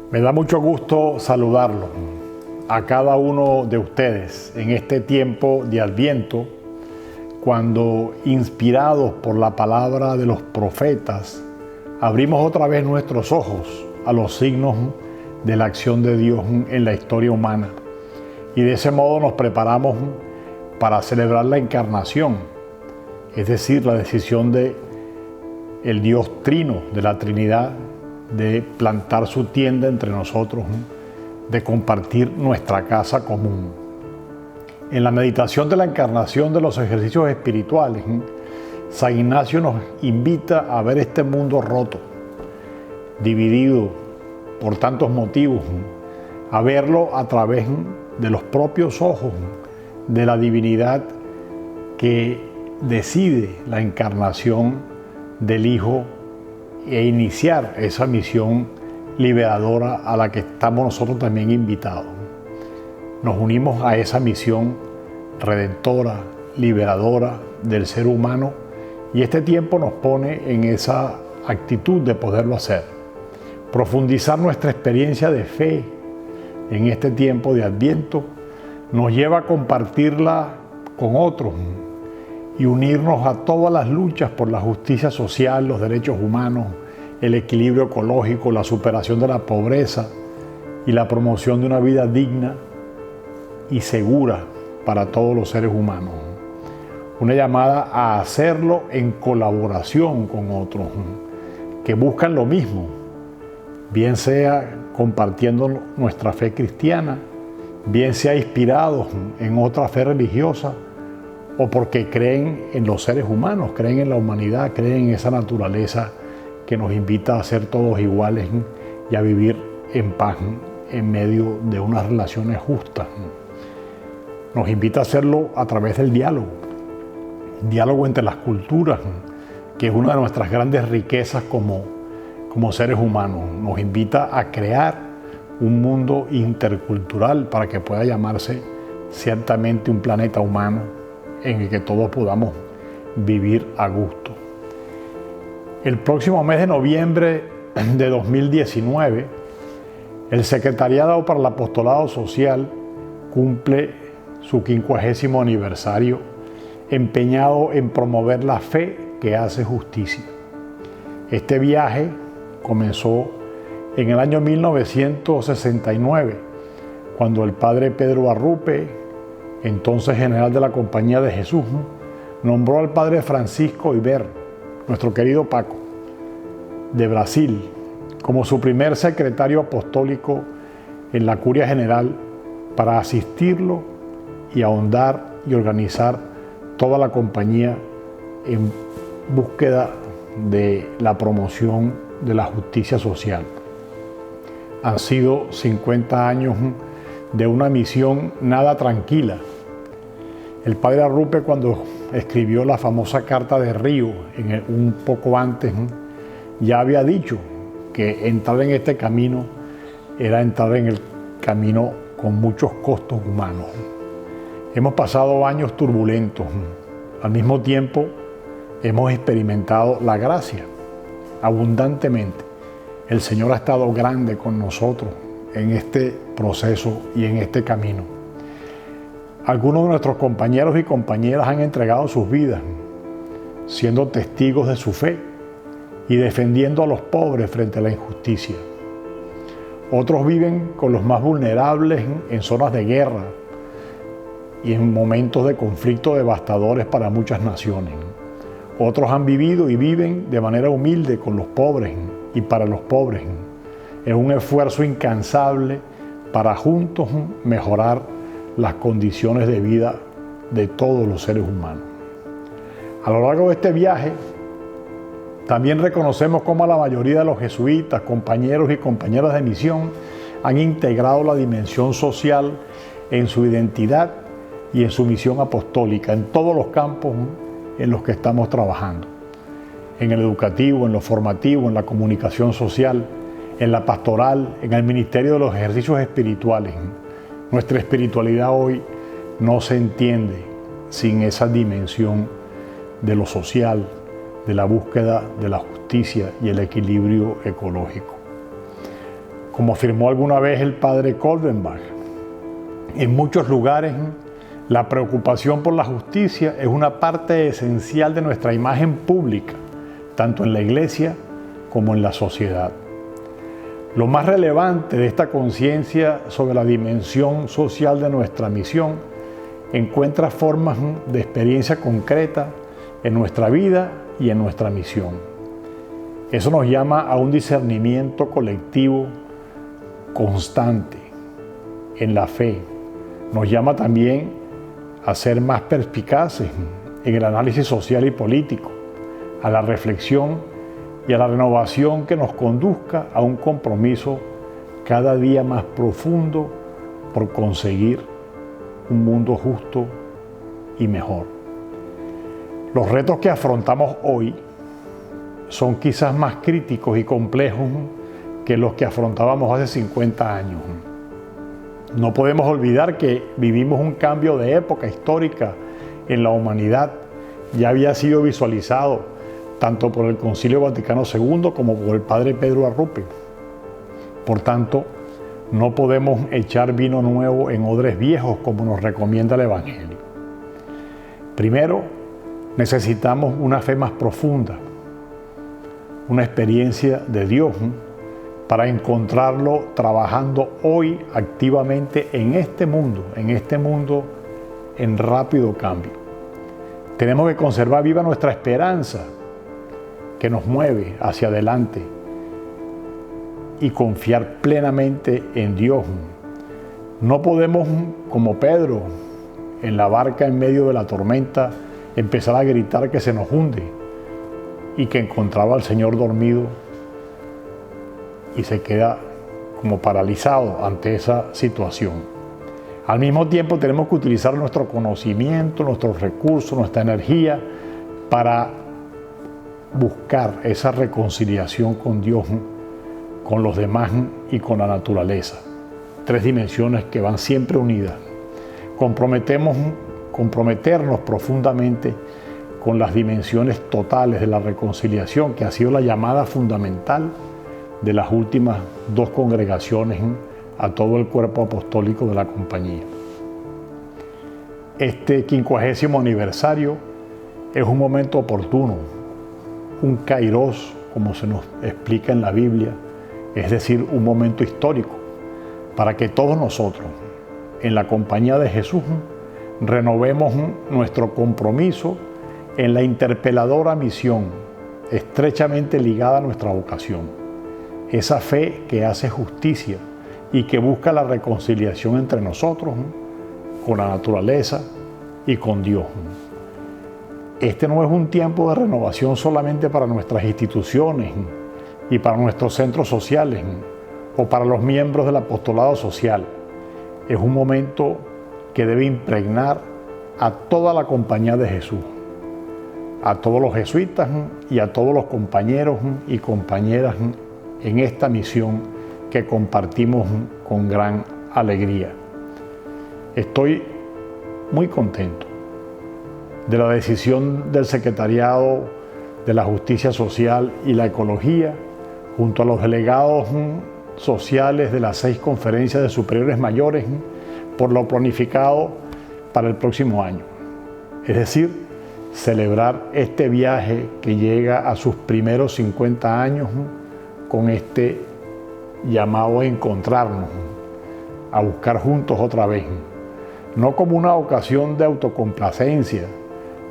Me da mucho gusto saludarlo a cada uno de ustedes en este tiempo de Adviento, cuando, inspirados por la palabra de los profetas, abrimos otra vez nuestros ojos a los signos de la acción de Dios en la historia humana. Y de ese modo nos preparamos para celebrar la encarnación, es decir, la decisión de el Dios Trino, de la Trinidad, de plantar su tienda entre nosotros, de compartir nuestra casa común. En la meditación de la encarnación de los ejercicios espirituales, San Ignacio nos invita a ver este mundo roto, dividido por tantos motivos, a verlo a través de los propios ojos de la divinidad que decide la encarnación del Hijo e iniciar esa misión liberadora a la que estamos nosotros también invitados. Nos unimos a esa misión redentora, liberadora del ser humano, y este tiempo nos pone en esa actitud de poderlo hacer. Profundizar nuestra experiencia de fe en este tiempo de Adviento nos lleva a compartirla con otros y unirnos a todas las luchas por la justicia social, los derechos humanos, el equilibrio ecológico, la superación de la pobreza y la promoción de una vida digna y segura para todos los seres humanos. Una llamada a hacerlo en colaboración con otros que buscan lo mismo, bien sea compartiendo nuestra fe cristiana, bien sea inspirados en otra fe religiosa, o porque creen en los seres humanos, creen en la humanidad, creen en esa naturaleza que nos invita a ser todos iguales y a vivir en paz en medio de unas relaciones justas. Nos invita a hacerlo a través del diálogo entre las culturas, que es una de nuestras grandes riquezas como seres humanos. Nos invita a crear un mundo intercultural para que pueda llamarse ciertamente un planeta humano en el que todos podamos vivir a gusto. El próximo mes de noviembre de 2019, el Secretariado para el Apostolado Social cumple su 50º aniversario, empeñado en promover la fe que hace justicia. Este viaje comenzó en el año 1969, cuando el padre Pedro Arrupe, entonces general de la Compañía de Jesús, nombró al padre Francisco Iber, nuestro querido Paco, de Brasil, como su primer secretario apostólico en la Curia General, para asistirlo y ahondar y organizar toda la compañía en búsqueda de la promoción de la justicia social. Han sido 50 años de una misión nada tranquila. El padre Arrupe, cuando escribió la famosa Carta de Río, un poco antes, ya había dicho que entrar en este camino era entrar en el camino con muchos costos humanos. Hemos pasado años turbulentos. Al mismo tiempo, hemos experimentado la gracia abundantemente. El Señor ha estado grande con nosotros en este proceso y en este camino. Algunos de nuestros compañeros y compañeras han entregado sus vidas, siendo testigos de su fe y defendiendo a los pobres frente a la injusticia. Otros viven con los más vulnerables en zonas de guerra y en momentos de conflicto devastadores para muchas naciones. Otros han vivido y viven de manera humilde con los pobres y para los pobres. Es un esfuerzo incansable para juntos mejorar las condiciones de vida de todos los seres humanos. A lo largo de este viaje, también reconocemos cómo la mayoría de los jesuitas, compañeros y compañeras de misión, han integrado la dimensión social en su identidad y en su misión apostólica, en todos los campos en los que estamos trabajando. En el educativo, en lo formativo, en la comunicación social, en la pastoral, en el ministerio de los ejercicios espirituales. Nuestra espiritualidad hoy no se entiende sin esa dimensión de lo social, de la búsqueda de la justicia y el equilibrio ecológico. Como afirmó alguna vez el padre Kolbenbach, en muchos lugares la preocupación por la justicia es una parte esencial de nuestra imagen pública, tanto en la iglesia como en la sociedad. Lo más relevante de esta conciencia sobre la dimensión social de nuestra misión encuentra formas de experiencia concreta en nuestra vida y en nuestra misión. Eso nos llama a un discernimiento colectivo constante en la fe. Nos llama también a ser más perspicaces en el análisis social y político, a la reflexión y a la renovación que nos conduzca a un compromiso cada día más profundo por conseguir un mundo justo y mejor. Los retos que afrontamos hoy son quizás más críticos y complejos que los que afrontábamos hace 50 años. No podemos olvidar que vivimos un cambio de época histórica en la humanidad. Ya había sido visualizado tanto por el Concilio Vaticano II como por el padre Pedro Arrupe. Por tanto, no podemos echar vino nuevo en odres viejos como nos recomienda el Evangelio. Primero, necesitamos una fe más profunda, una experiencia de Dios para encontrarlo trabajando hoy activamente en este mundo en rápido cambio. Tenemos que conservar viva nuestra esperanza que nos mueve hacia adelante y confiar plenamente en Dios. No podemos, como Pedro, en la barca en medio de la tormenta, empezar a gritar que se nos hunde y que encontraba al Señor dormido y se queda como paralizado ante esa situación. Al mismo tiempo tenemos que utilizar nuestro conocimiento, nuestros recursos, nuestra energía para buscar esa reconciliación con Dios, con los demás y con la naturaleza. Tres dimensiones que van siempre unidas. Comprometernos profundamente con las dimensiones totales de la reconciliación, que ha sido la llamada fundamental de las últimas dos congregaciones a todo el cuerpo apostólico de la compañía. Este 50º aniversario es un momento oportuno, un kairos, como se nos explica en la Biblia, es decir, un momento histórico, para que todos nosotros, en la compañía de Jesús, renovemos nuestro compromiso en la interpeladora misión, estrechamente ligada a nuestra vocación. Esa fe que hace justicia y que busca la reconciliación entre nosotros, con la naturaleza y con Dios. Este no es un tiempo de renovación solamente para nuestras instituciones y para nuestros centros sociales o para los miembros del apostolado social. Es un momento que debe impregnar a toda la compañía de Jesús, a todos los jesuitas y a todos los compañeros y compañeras en esta misión que compartimos con gran alegría. Estoy muy contento de la decisión del Secretariado de la Justicia Social y la Ecología, junto a los delegados sociales de las 6 conferencias de superiores mayores, por lo planificado para el próximo año. Es decir, celebrar este viaje que llega a sus primeros 50 años con este llamado a encontrarnos, a buscar juntos otra vez, no como una ocasión de autocomplacencia,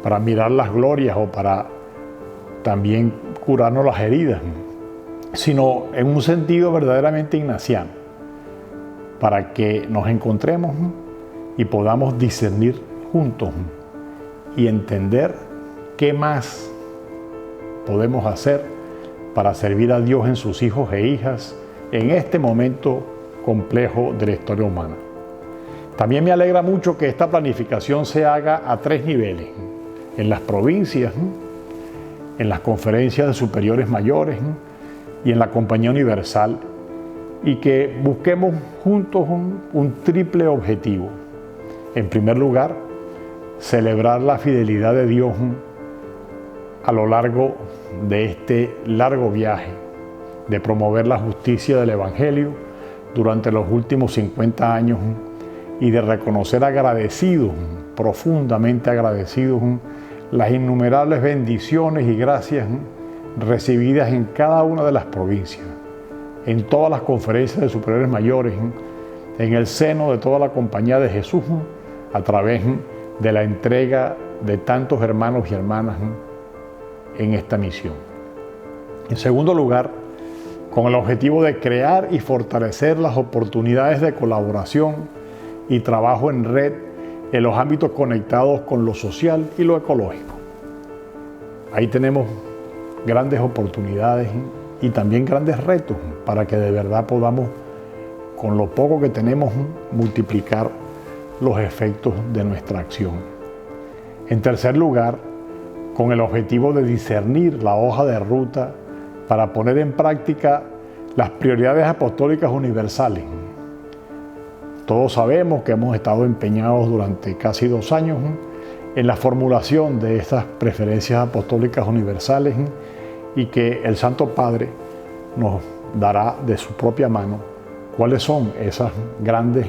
para mirar las glorias o para también curarnos las heridas, sino en un sentido verdaderamente ignaciano, para que nos encontremos y podamos discernir juntos y entender qué más podemos hacer para servir a Dios en sus hijos e hijas en este momento complejo de la historia humana. También me alegra mucho que esta planificación se haga a 3 niveles, en las provincias, en las conferencias de superiores mayores y en la Compañía Universal, y que busquemos juntos un triple objetivo. En primer lugar, celebrar la fidelidad de Dios a lo largo de este largo viaje de promover la justicia del Evangelio durante los últimos 50 años y de reconocer agradecidos, profundamente agradecidos, las innumerables bendiciones y gracias recibidas en cada una de las provincias, en todas las conferencias de superiores mayores, en el seno de toda la Compañía de Jesús, a través de la entrega de tantos hermanos y hermanas en esta misión. En segundo lugar, con el objetivo de crear y fortalecer las oportunidades de colaboración y trabajo en red en los ámbitos conectados con lo social y lo ecológico. Ahí tenemos grandes oportunidades y también grandes retos para que de verdad podamos, con lo poco que tenemos, multiplicar los efectos de nuestra acción. En tercer lugar, con el objetivo de discernir la hoja de ruta para poner en práctica las prioridades apostólicas universales. Todos sabemos que hemos estado empeñados durante casi 2 años en la formulación de estas preferencias apostólicas universales y que el Santo Padre nos dará de su propia mano cuáles son esas grandes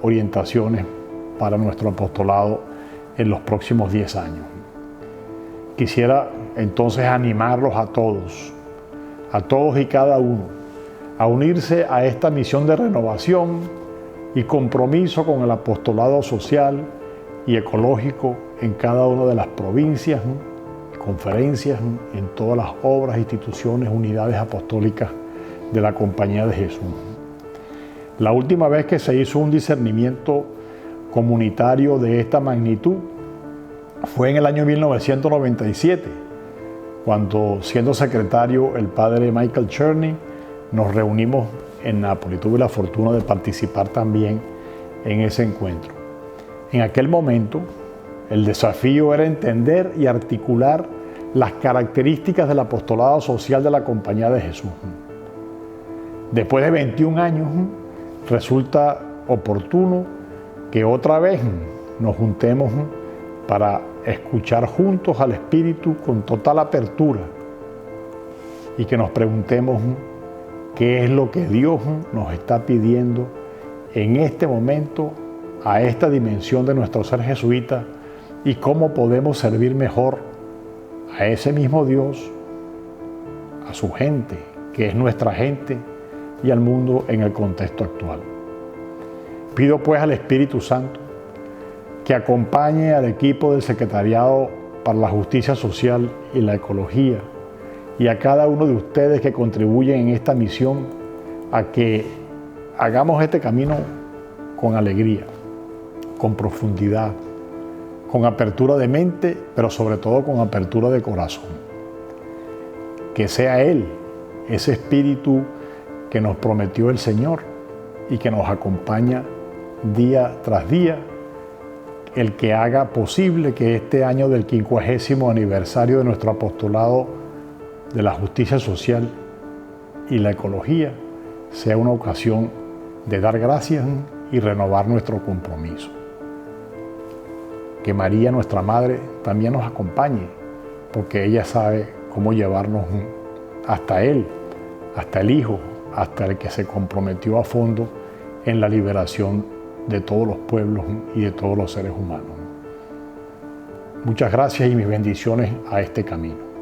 orientaciones para nuestro apostolado en los próximos 10 años. Quisiera entonces animarlos a todos y cada uno, a unirse a esta misión de renovación y compromiso con el apostolado social y ecológico en cada una de las provincias, conferencias, en todas las obras, instituciones, unidades apostólicas de la Compañía de Jesús. La última vez que se hizo un discernimiento comunitario de esta magnitud fue en el año 1997, cuando, siendo secretario el padre Michael Cherney, nos reunimos en Nápoles. Tuve la fortuna de participar también en ese encuentro. En aquel momento, el desafío era entender y articular las características del apostolado social de la Compañía de Jesús. Después de 21 años, resulta oportuno que otra vez nos juntemos para escuchar juntos al Espíritu con total apertura y que nos preguntemos qué es lo que Dios nos está pidiendo en este momento a esta dimensión de nuestro ser jesuita y cómo podemos servir mejor a ese mismo Dios, a su gente, que es nuestra gente, y al mundo en el contexto actual. Pido pues al Espíritu Santo que acompañe al equipo del Secretariado para la Justicia Social y la Ecología y a cada uno de ustedes que contribuyen en esta misión a que hagamos este camino con alegría, con profundidad, con apertura de mente, pero sobre todo con apertura de corazón. Que sea Él, ese Espíritu que nos prometió el Señor y que nos acompaña día tras día, el que haga posible que este año del 50º aniversario de nuestro apostolado de la justicia social y la ecología sea una ocasión de dar gracias y renovar nuestro compromiso. Que María, nuestra Madre, también nos acompañe, porque ella sabe cómo llevarnos hasta Él, hasta el Hijo, hasta el que se comprometió a fondo en la liberación de todos los pueblos y de todos los seres humanos. Muchas gracias y mis bendiciones a este camino.